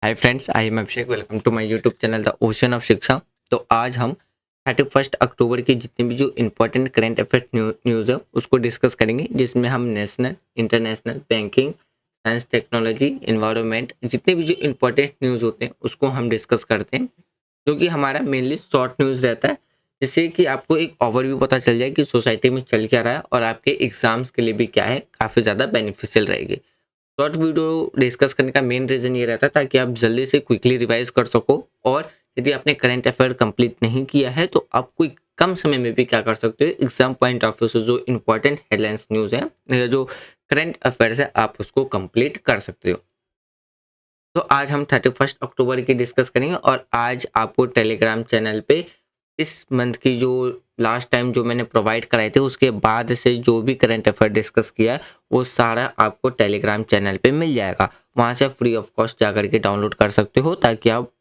Hi friends, I am Abhishek. Welcome to my YouTube channel the ocean of Shiksha. तो आज हम 31 अक्टूबर की जितनी भी जो इम्पोर्टेंट करंट अफेयर न्यूज़ है उसको डिस्कस करेंगे, जिसमें हम national, international, banking, science, technology, environment, जितने भी जो इम्पोर्टेंट न्यूज़ होते हैं उसको हम डिस्कस करते हैं, क्योंकि हमारा मेनली शॉर्ट न्यूज़ रहता है, जिससे कि आपको एक ओवरव्यू पता चल जाए कि सोसाइटी में चल क्या रहा है और आपके एग्जाम्स के लिए भी क्या है, काफ़ी ज़्यादा बेनिफिशियल रहेगी। शॉर्ट वीडियो डिस्कस करने का मेन रीज़न ये रहता है ताकि आप जल्दी से क्विकली रिवाइज कर सको, और यदि आपने करंट अफेयर कंप्लीट नहीं किया है तो आप कोई कम समय में भी क्या कर सकते हो, एग्जाम पॉइंट ऑफ व्यू से जो इंपॉर्टेंट हेडलाइंस न्यूज़ है या जो करंट अफेयर्स है आप उसको कंप्लीट कर सकते हो। तो आज हम 31 अक्टूबर की डिस्कस करेंगे, और आज आपको टेलीग्राम चैनल पे इस मंथ की जो लास्ट टाइम जो मैंने प्रोवाइड कराए थे उसके बाद से जो भी करंट अफेयर डिस्कस किया है वो सारा आपको टेलीग्राम चैनल पे मिल जाएगा। वहाँ से फ्री ऑफ कॉस्ट जाकर के डाउनलोड कर सकते हो, ताकि आप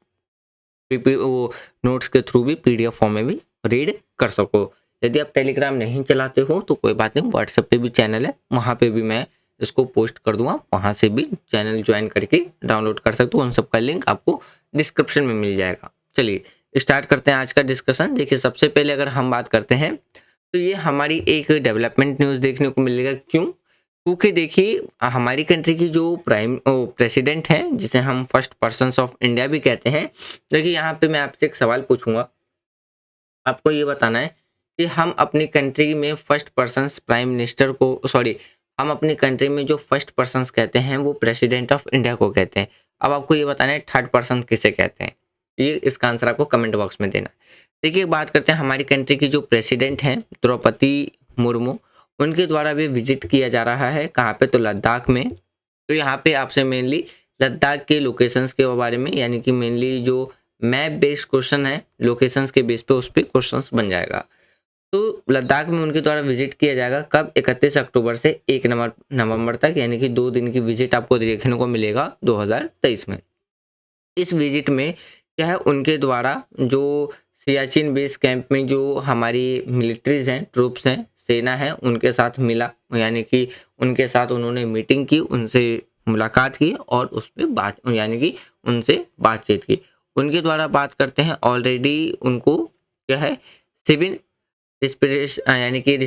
वो नोट्स के थ्रू भी पीडीएफ फॉर्म में भी रीड कर सको। यदि आप टेलीग्राम नहीं चलाते हो तो कोई बात नहीं, व्हाट्सएप पे भी चैनल है, वहाँ पे भी मैं इसको पोस्ट कर दूंगा, वहाँ से भी चैनल ज्वाइन करके डाउनलोड कर सकते हो। उन सब का लिंक आपको डिस्क्रिप्शन में मिल जाएगा। चलिए स्टार्ट करते हैं आज का डिस्कशन। देखिए, सबसे पहले अगर हम बात करते हैं तो ये हमारी एक डेवलपमेंट न्यूज़ देखने को मिलेगा। क्यों? क्योंकि देखिए, हमारी कंट्री की जो प्रेसिडेंट हैं, जिसे हम फर्स्ट पर्सन्स ऑफ इंडिया भी कहते हैं। देखिए, यहाँ पे मैं आपसे एक सवाल पूछूंगा, आपको ये बताना है कि हम अपनी कंट्री में फर्स्ट पर्सन्स प्राइम मिनिस्टर को, सॉरी, हम अपनी कंट्री में जो फर्स्ट पर्सन्स कहते हैं वो प्रेसिडेंट ऑफ इंडिया को कहते हैं। अब आपको ये बताना है थर्ड पर्सन किसे कहते हैं। ये इसका आंसर आपको कमेंट बॉक्स में देना है। देखिए, बात करते हैं हमारी कंट्री की जो प्रेसिडेंट हैं द्रौपदी मुर्मू, उनके द्वारा भी विजिट किया जा रहा है। कहाँ पे? तो लद्दाख में। तो यहाँ पे आपसे मेनली लद्दाख के लोकेशंस के बारे में, यानी कि मेनली जो मैप बेस्ड क्वेश्चन है, लोकेशंस के बेस पे उस पे क्वेश्चंस बन जाएगा। तो लद्दाख में उनके द्वारा विजिट किया जाएगा। कब? 31 अक्टूबर से 1 नवंबर तक, यानी कि 2 दिन की विजिट आपको देखने को मिलेगा 2023 में। इस विजिट में क्या है, उनके द्वारा जो सियाचिन बेस कैंप में जो हमारी मिलिट्रीज हैं, ट्रूप्स हैं, सेना है, उनके साथ मिला, यानी कि उनके साथ उन्होंने मीटिंग की, उनसे मुलाकात की और उस पे बात, यानी कि उनसे बातचीत की। उनके द्वारा बात करते हैं, ऑलरेडी उनको क्या है, सिविल रिस्पिरेशन यानी कि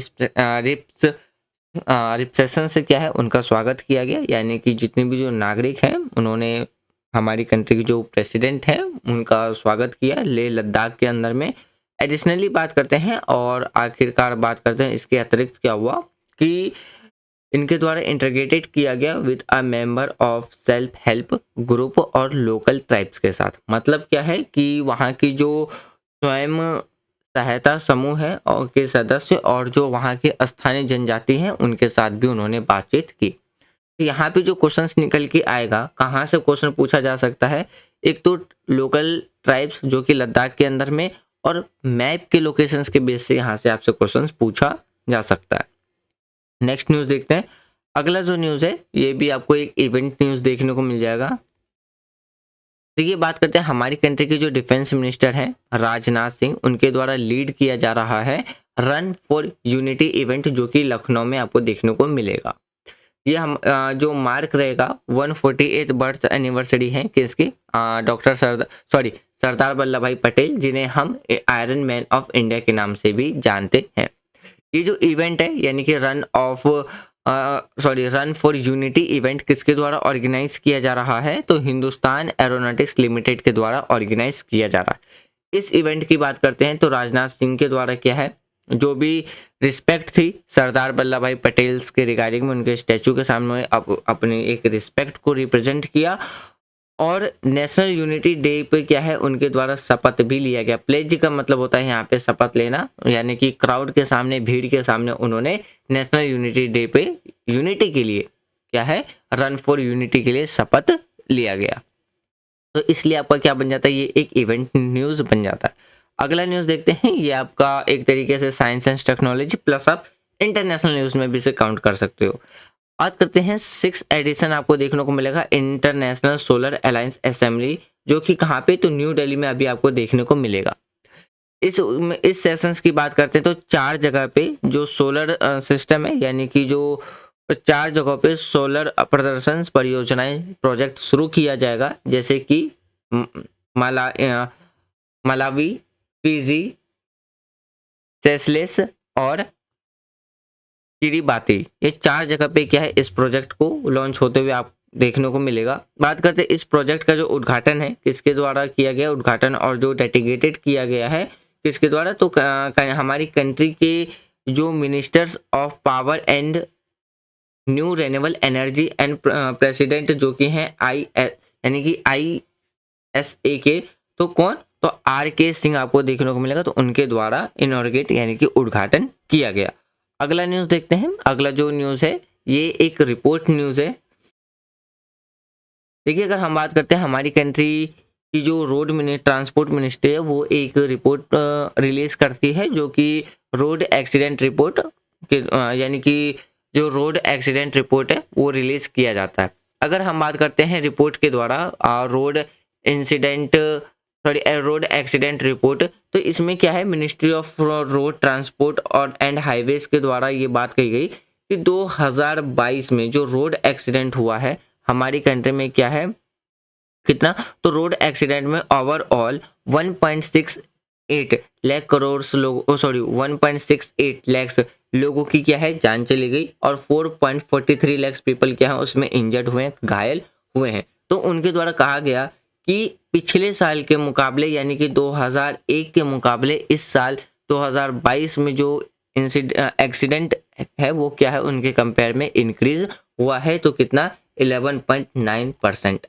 रिसेप्शन से क्या है, उनका स्वागत किया गया। यानी कि जितने भी जो नागरिक हैं उन्होंने हमारी कंट्री की जो प्रेसिडेंट है उनका स्वागत किया लेह लद्दाख के अंदर में। एडिशनली बात करते हैं और आखिरकार बात करते हैं, इसके अतिरिक्त क्या हुआ कि इनके द्वारा इंटीग्रेटेड किया गया with a member of self help group और लोकल ट्राइब्स के साथ। मतलब क्या है कि वहाँ की जो स्वयं सहायता समूह है और के सदस्य और जो वहाँ के स्थानीय जनजाति हैं उनके साथ भी उन्होंने बातचीत की। तो यहाँ पे जो क्वेश्चंस निकल के आएगा, कहाँ से क्वेश्चन पूछा जा सकता है, एक तो लोकल ट्राइब्स जो कि लद्दाख के अंदर में, और मैप के लोकेशंस के बेस से यहाँ से आपसे क्वेश्चंस पूछा जा सकता है। नेक्स्ट न्यूज़ देखते हैं। अगला जो न्यूज़ है ये भी आपको एक इवेंट न्यूज़ देखने को मिल जाएगा। देखिए, बात करते हैं हमारी कंट्री के जो डिफेंस मिनिस्टर हैं राजनाथ सिंह, उनके द्वारा लीड किया जा रहा है रन फॉर यूनिटी इवेंट, जो कि लखनऊ में आपको देखने को मिलेगा। ये हम जो मार्क रहेगा 148 बर्थ एनिवर्सरी है किसकी, डॉक्टर सरदार वल्लभ भाई पटेल, जिन्हें हम आयरन मैन ऑफ इंडिया के नाम से भी जानते हैं। ये जो इवेंट है यानी कि रन फॉर यूनिटी इवेंट किसके द्वारा ऑर्गेनाइज किया जा रहा है, तो हिंदुस्तान एरोनॉटिक्स लिमिटेड के द्वारा ऑर्गेनाइज किया जा रहा है। इस इवेंट की बात करते हैं तो राजनाथ सिंह के द्वारा क्या है, जो भी रिस्पेक्ट थी सरदार वल्लभ भाई पटेल के रिगार्डिंग में, उनके स्टैचू के सामने अपनी एक रिस्पेक्ट को रिप्रेजेंट किया, और नेशनल यूनिटी डे पे क्या है, उनके द्वारा शपथ भी लिया गया। प्लेज का मतलब होता है यहाँ पे शपथ लेना, यानी कि क्राउड के सामने, भीड़ के सामने उन्होंने नेशनल यूनिटी डे पे यूनिटी के लिए क्या है, रन फॉर यूनिटी के लिए शपथ लिया गया। तो इसलिए आपका क्या बन जाता है, ये एक इवेंट न्यूज़ बन जाता है। अगला न्यूज़ देखते हैं, ये आपका एक तरीके से साइंस एंड टेक्नोलॉजी प्लस आप इंटरनेशनल न्यूज़ में भी इसे काउंट कर सकते हो। बात करते हैं 6 एडिशन आपको देखने को मिलेगा इंटरनेशनल सोलर अलायंस असेंबली, जो कि कहाँ पे, तो न्यू दिल्ली में अभी आपको देखने को मिलेगा। इस सेशंस की बात करते हैं तो 4 जगह पे जो सोलर सिस्टम है, यानी कि जो तो 4 जगहों पे सोलर प्रदर्शन परियोजनाएं प्रोजेक्ट शुरू किया जाएगा, जैसे कि मलावी, फिजी, सेशेल्स और किरिबाती। ये 4 जगह पे क्या है इस प्रोजेक्ट को लॉन्च होते हुए आप देखने को मिलेगा। बात करते हैं इस प्रोजेक्ट का जो उद्घाटन है किसके द्वारा किया गया उद्घाटन, और जो डेडिकेटेड किया गया है किसके द्वारा, तो हमारी कंट्री के जो ministers of power and new renewable energy and president जो कि हैं यानी कि ISA के, तो कौन, तो RK सिंह आपको देखने को मिलेगा, तो उनके द्वारा इनॉर्गेट यानी कि उद्घाटन किया गया। अगला न्यूज़ देखते हैं। अगला जो न्यूज़ है ये एक रिपोर्ट न्यूज़ है। देखिए, अगर हम बात करते हैं हमारी कंट्री की जो रोड ट्रांसपोर्ट मिनिस्ट्री है वो एक रिपोर्ट रिलीज करती है, जो कि रोड एक्सीडेंट रिपोर्ट के यानी कि जो रोड एक्सीडेंट रिपोर्ट है वो रिलीज किया जाता है। अगर हम बात करते हैं रिपोर्ट के द्वारा रोड एक्सीडेंट रिपोर्ट, तो इसमें क्या है, मिनिस्ट्री ऑफ रोड ट्रांसपोर्ट और एंड हाईवेज के द्वारा ये बात कही गई कि 2022 में जो रोड एक्सीडेंट हुआ है हमारी कंट्री में क्या है, कितना, तो रोड एक्सीडेंट में ओवरऑल 1.68 लाख करोड़ लोग 1.68 लाख लोगों की क्या है जान चली गई, और 4.43 लाख पीपल क्या है उसमें इंजर्ड हुए, घायल हुए हैं। तो उनके द्वारा कहा गया कि पिछले साल के मुकाबले यानी कि 2001 के मुकाबले इस साल 2022 में जो एक्सीडेंट है वो क्या है उनके कंपेयर में इंक्रीज हुआ है, तो कितना, 11.9%।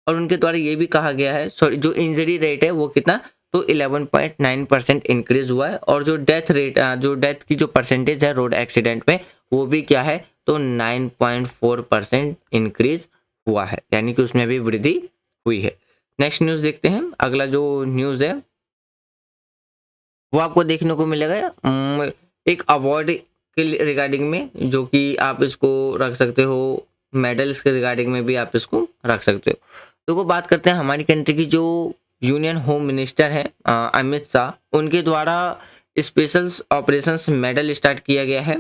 और उनके द्वारा ये भी कहा गया है, सॉरी, जो इंजरी रेट है वो कितना, तो 11.9% इंक्रीज हुआ है, और जो डेथ की जो परसेंटेज है रोड एक्सीडेंट में वो भी क्या है, तो 9.4% इंक्रीज हुआ है, यानी कि उसमें भी वृद्धि हुई है। नेक्स्ट न्यूज़ देखते हैं। अगला जो न्यूज़ है वो आपको देखने को मिलेगा एक अवार्ड के रिगार्डिंग में, जो कि आप इसको रख सकते हो, मेडल्स के रिगार्डिंग में भी आप इसको रख सकते हो। तो वो बात करते हैं हमारी कंट्री की जो यूनियन होम मिनिस्टर है अमित शाह, उनके द्वारा स्पेशल ऑपरेशंस मेडल स्टार्ट किया गया है,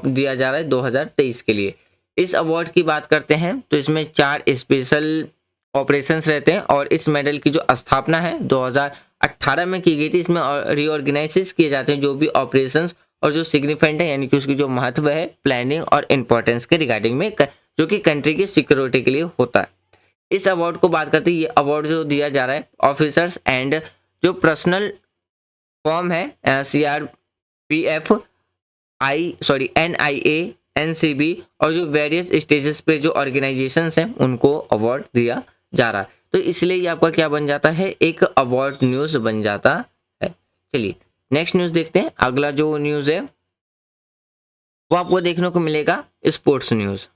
दिया जा रहा है 2023 के लिए। इस अवार्ड की बात करते हैं तो इसमें 4 स्पेशल ऑपरेशंस रहते हैं, और इस मेडल की जो स्थापना है 2018 में की गई थी। इसमें रीऑर्गेनाइज किए जाते हैं जो भी ऑपरेशंस, और जो सिग्निफिकेंट है यानी कि उसकी जो महत्व है प्लानिंग और इम्पोर्टेंस के रिगार्डिंग में, जो कि कंट्री की सिक्योरिटी के लिए होता है। इस अवार्ड को बात करते हैं, ये अवार्ड जो दिया जा रहा है ऑफिसर्स एंड जो पर्सनल फॉर्म है CRPF NIA NCB और जो वेरियस स्टेजेस पे जो ऑर्गेनाइजेशंस हैं उनको अवार्ड दिया जा रहा है। तो इसलिए ये आपका क्या बन जाता है, एक अवार्ड न्यूज़ बन जाता है। चलिए नेक्स्ट न्यूज़ देखते हैं। अगला जो न्यूज़ है वो आपको देखने को मिलेगा स्पोर्ट्स न्यूज़।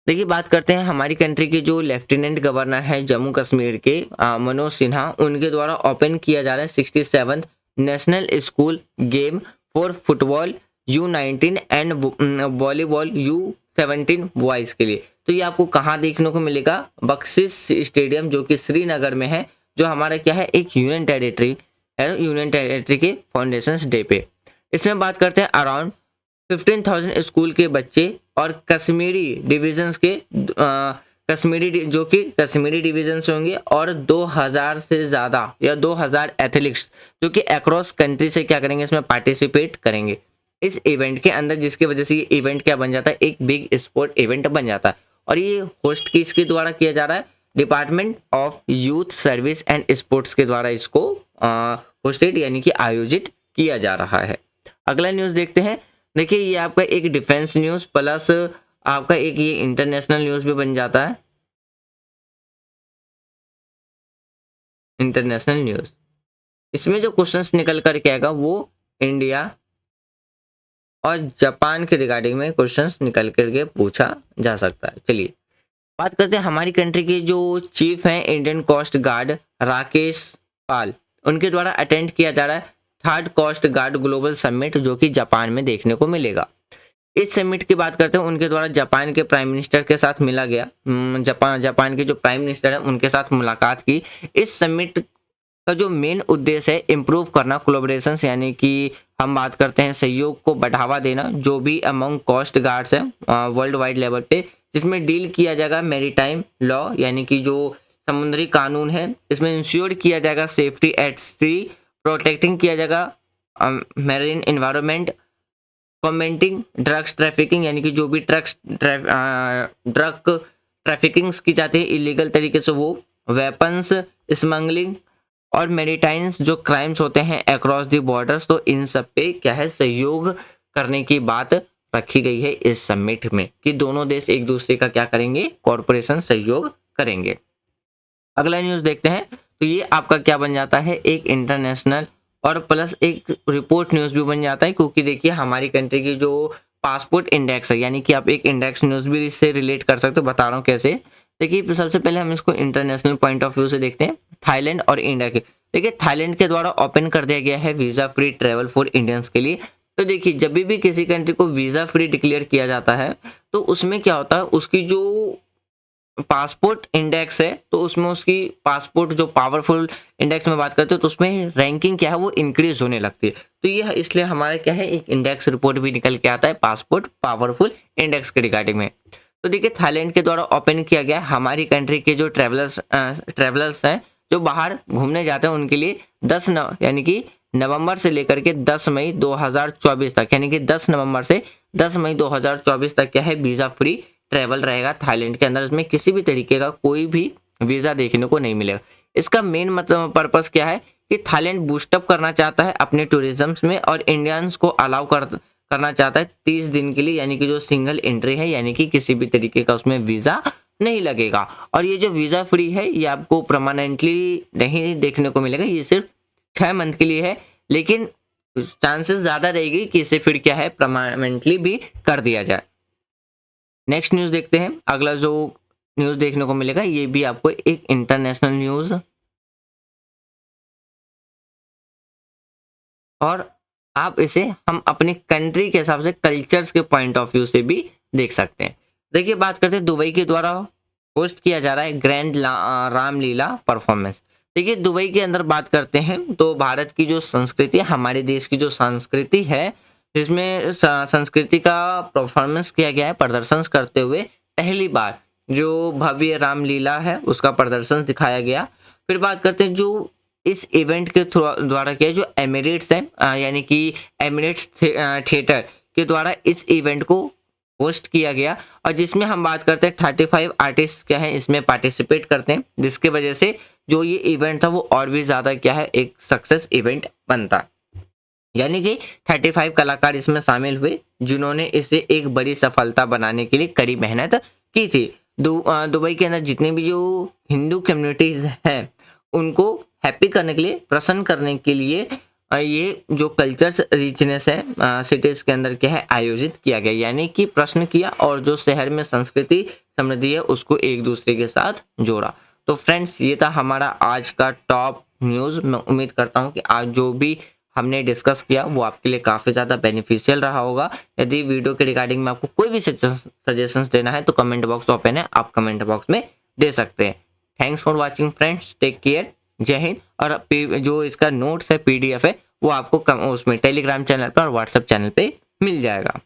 देखिए, बात करते हैं हमारी कंट्री के जो लेफ्टिनेंट गवर्नर है जम्मू कश्मीर के मनोज सिन्हा, उनके द्वारा ओपन किया जा रहा है 67th national school game for football U19 and volleyball U17 boys के लिए। तो ये आपको कहाँ देखने को मिलेगा, बख्शिश स्टेडियम जो कि श्रीनगर में है, जो हमारा क्या है एक यूनियन टेरिटरी है, यूनियन टेरिटरी के फाउंडेशंस डे पे। इसमें बात करते हैं अराउंड 15,000 स्कूल के बच्चे और कश्मीरी डिविजन्स के जो कि कश्मीरी डिविजन्स होंगे, और 2000 से ज़्यादा या 2000 एथलीट्स जो कि अक्रॉस कंट्री से क्या करेंगे, इसमें पार्टिसिपेट करेंगे इस इवेंट के अंदर, जिसकी वजह से ये इवेंट क्या बन जाता है, एक बिग स्पोर्ट इवेंट बन जाता है। और ये होस्ट किसके द्वारा किया जा रहा है, department of youth service and sports के द्वारा इसको होस्टेड यानी कि आयोजित किया जा रहा है। अगला न्यूज़ देखते हैं। देखिए, ये आपका एक डिफेंस न्यूज़ प्लस आपका एक ये इंटरनेशनल न्यूज़ भी बन जाता है, इंटरनेशनल न्यूज़। इसमें जो क्वेश्चंस निकल कर के आएगा वो इंडिया और जापान के रिगार्डिंग में क्वेश्चंस निकल करके पूछा जा सकता है। चलिए बात करते हैं हमारी कंट्री के जो चीफ हैं इंडियन कोस्ट गार्ड राकेश पाल, उनके द्वारा अटेंड किया जा रहा है 3rd coast guard global summit, जो कि जापान में देखने को मिलेगा। इस समिट की बात करते हैं, उनके द्वारा जापान के प्राइम मिनिस्टर के साथ मिला गया, जापान के जो प्राइम मिनिस्टर है उनके साथ मुलाकात की। इस का जो मेन उद्देश्य है इम्प्रूव करना कोलैबोरेशन, यानी कि हम बात करते हैं सहयोग को बढ़ावा देना जो भी अमंग कोस्ट गार्ड्स है वर्ल्ड वाइड लेवल पे, जिसमें डील किया जाएगा मैरीटाइम लॉ, यानी कि जो समुद्री कानून है इसमें इंश्योर किया जाएगा सेफ्टी एट सी, प्रोटेक्टिंग किया जाएगा marine environment, commenting drugs trafficking, यानी कि जो भी ड्रग ट्रैफिकिंग की जाती है इलीगल तरीके से वो, वेपन्स स्मगलिंग और मेरिटाइम्स जो क्राइम्स होते हैं अक्रॉस द बॉर्डर्स, तो इन सब पे क्या है सहयोग करने की बात रखी गई है इस समिट में कि दोनों देश एक दूसरे का क्या करेंगे, कॉर्पोरेशन सहयोग करेंगे। अगला न्यूज़ देखते हैं, तो ये आपका क्या बन जाता है, एक इंटरनेशनल और प्लस एक रिपोर्ट न्यूज़ भी बन जाता है, क्योंकि देखिए हमारी कंट्री की जो पासपोर्ट इंडेक्स है, यानी कि आप एक इंडेक्स न्यूज़ भी इससे रिलेट कर सकते हो, बता रहा हूँ कैसे। देखिए सबसे पहले हम इसको इंटरनेशनल पॉइंट ऑफ व्यू से देखते हैं, थाईलैंड और इंडिया के। देखिए थाईलैंड के द्वारा ओपन कर दिया गया है visa free travel for Indians के लिए। तो देखिए जब भी किसी कंट्री को वीज़ा फ्री डिक्लेयर किया जाता है तो उसमें क्या होता है, उसकी जो पासपोर्ट इंडेक्स है तो उसमें उसकी पासपोर्ट जो पावरफुल इंडेक्स में बात करते हो तो उसमें रैंकिंग क्या है वो इंक्रीज होने लगती है। तो ये इसलिए हमारा क्या है एक इंडेक्स रिपोर्ट भी निकल के आता है पासपोर्ट पावरफुल इंडेक्स के रिगार्डिंग में। तो देखिए थाईलैंड के द्वारा ओपन किया गया हमारी कंट्री के जो ट्रेवलर्स हैं जो बाहर घूमने जाते हैं उनके लिए यानी कि नवंबर से लेकर के 10 मई 2024 तक, यानी कि 10 नवंबर से 10 मई 2024 तक क्या है वीज़ा फ्री ट्रैवल रहेगा थाईलैंड के अंदर। इसमें किसी भी तरीके का कोई भी वीज़ा देखने को नहीं मिलेगा। इसका मेन मतलब पर्पस क्या है कि थाईलैंड बूस्टअप करना चाहता है अपने टूरिज्म में और इंडियंस को अलाउ करना चाहता है 30 दिन के लिए, यानी कि जो सिंगल एंट्री है, यानी कि किसी भी तरीके का उसमें वीज़ा नहीं लगेगा। और ये जो वीज़ा फ्री है ये आपको परमानेंटली नहीं देखने को मिलेगा, ये सिर्फ 6 मंथ के लिए है, लेकिन चांसेस ज़्यादा रहेगी कि इसे फिर क्या है परमानेंटली भी कर दिया जाए। नेक्स्ट न्यूज़ देखते हैं, अगला जो न्यूज़ देखने को मिलेगा ये भी आपको एक इंटरनेशनल न्यूज़ और आप इसे हम अपनी कंट्री के हिसाब से कल्चर्स के पॉइंट ऑफ व्यू से भी देख सकते हैं। देखिए बात करते हैं दुबई के द्वारा होस्ट किया जा रहा है ग्रैंड रामलीला परफॉर्मेंस। देखिए दुबई के अंदर बात करते हैं तो भारत की जो संस्कृति, हमारे देश की जो संस्कृति है जिसमें संस्कृति का परफॉर्मेंस किया गया है प्रदर्शन करते हुए पहली बार जो भव्य रामलीला है उसका प्रदर्शन दिखाया गया। फिर बात करते हैं जो इस इवेंट के द्वारा किया जो एमिरेट्स है यानी कि एमिरेट्स थिएटर के द्वारा इस इवेंट को होस्ट किया गया और जिसमें हम बात करते हैं 35 आर्टिस्ट क्या है इसमें पार्टिसिपेट करते हैं, जिसके वजह से जो ये इवेंट था वो और भी ज़्यादा क्या है एक सक्सेस इवेंट बनता। यानी कि 35 कलाकार इसमें शामिल हुए जिन्होंने इसे एक बड़ी सफलता बनाने के लिए कड़ी मेहनत की थी। दुबई के अंदर जितने भी जो हिंदू कम्युनिटीज़ हैं उनको हैप्पी करने के लिए, प्रसन्न करने के लिए ये जो कल्चर्स रिचनेस है सिटीज़ के अंदर क्या है आयोजित किया गया, यानी कि प्रश्न किया और जो शहर में संस्कृति समृद्धि है उसको एक दूसरे के साथ जोड़ा। तो फ्रेंड्स ये था हमारा आज का टॉप न्यूज़। मैं उम्मीद करता हूँ कि आज जो भी हमने डिस्कस किया वो आपके लिए काफ़ी ज़्यादा बेनिफिशियल रहा होगा। यदि वीडियो के रिगार्डिंग में आपको कोई भी सजेशंस देना है तो कमेंट बॉक्स ओपन है, आप कमेंट बॉक्स में दे सकते हैं। Thanks for watching friends, take care, जय हिंद। और जो इसका नोट्स है PDF है वो आपको उसमें टेलीग्राम चैनल पर और व्हाट्सएप चैनल पे मिल जाएगा।